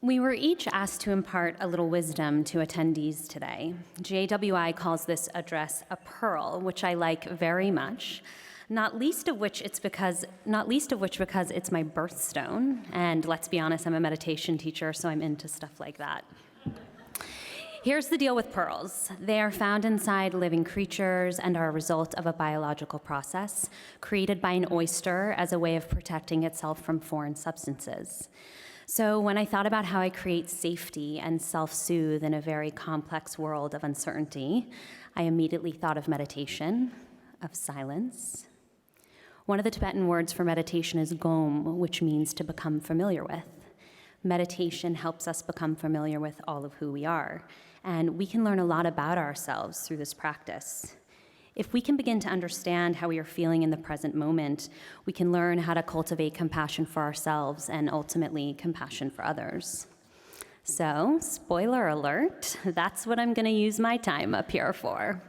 We were each asked to impart a little wisdom to attendees today. JWI calls this address a pearl, which I like very much, not least of which because it's my birthstone, and let's be honest, I'm a meditation teacher, so I'm into stuff like that. Here's the deal with pearls. They are found inside living creatures and are a result of a biological process created by an oyster as a way of protecting itself from foreign substances. So when I thought about how I create safety and self-soothe in a very complex world of uncertainty, I immediately thought of meditation, of silence. One of the Tibetan words for meditation is gom, which means to become familiar with. Meditation helps us become familiar with all of who we are, and we can learn a lot about ourselves through this practice. If we can begin to understand how we are feeling in the present moment, we can learn how to cultivate compassion for ourselves and ultimately compassion for others. So, spoiler alert, that's what I'm going to use my time up here for.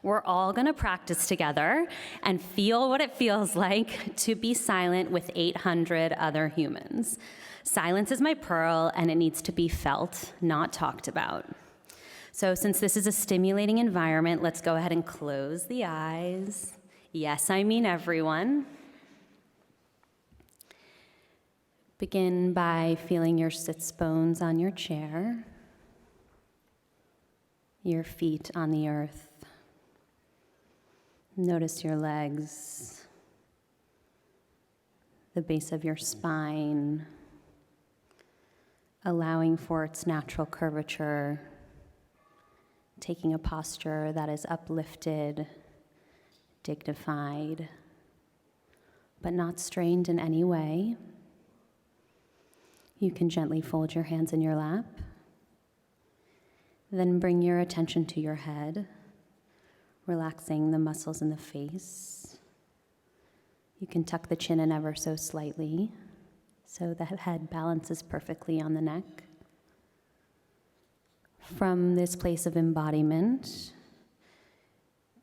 We're all going to practice together and feel what it feels like to be silent with 800 other humans. Silence is my pearl, and it needs to be felt, not talked about. So since this is a stimulating environment, let's go ahead and close the eyes. Yes, I mean everyone. Begin by feeling your sits bones on your chair, your feet on the earth. Notice your legs, the base of your spine, allowing for its natural curvature, taking a posture that is uplifted, dignified, but not strained in any way. You can gently fold your hands in your lap. Then bring your attention to your head, relaxing the muscles in the face. You can tuck the chin in ever so slightly so the head balances perfectly on the neck. From this place of embodiment,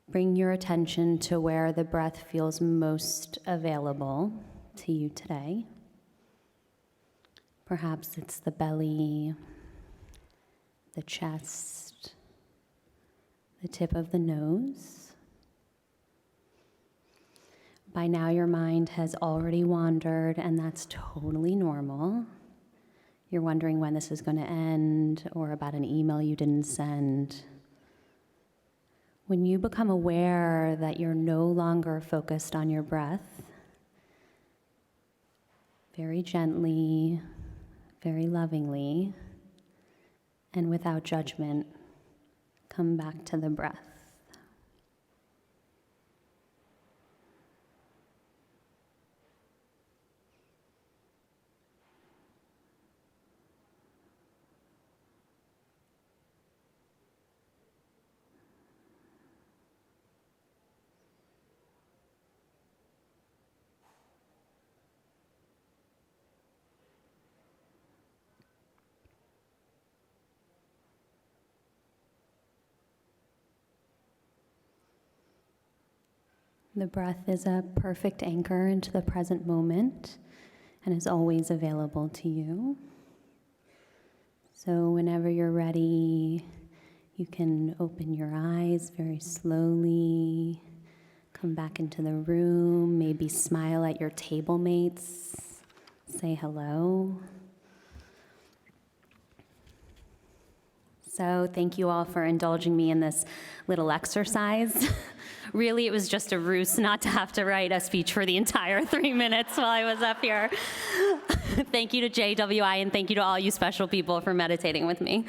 bring your attention to where the breath feels most available to you today. Perhaps it's the belly, the chest, the tip of the nose. By now, your mind has already wandered, and that's totally normal. You're wondering when this is going to end, or about an email you didn't send. When you become aware that you're no longer focused on your breath, very gently, very lovingly, and without judgment, come back to the breath. The breath is a perfect anchor into the present moment and is always available to you. So whenever you're ready, you can open your eyes very slowly, come back into the room, maybe smile at your table mates, say hello. So thank you all for indulging me in this little exercise. Really, it was just a ruse not to have to write a speech for the entire 3 minutes while I was up here. Thank you to JWI, and thank you to all you special people for meditating with me.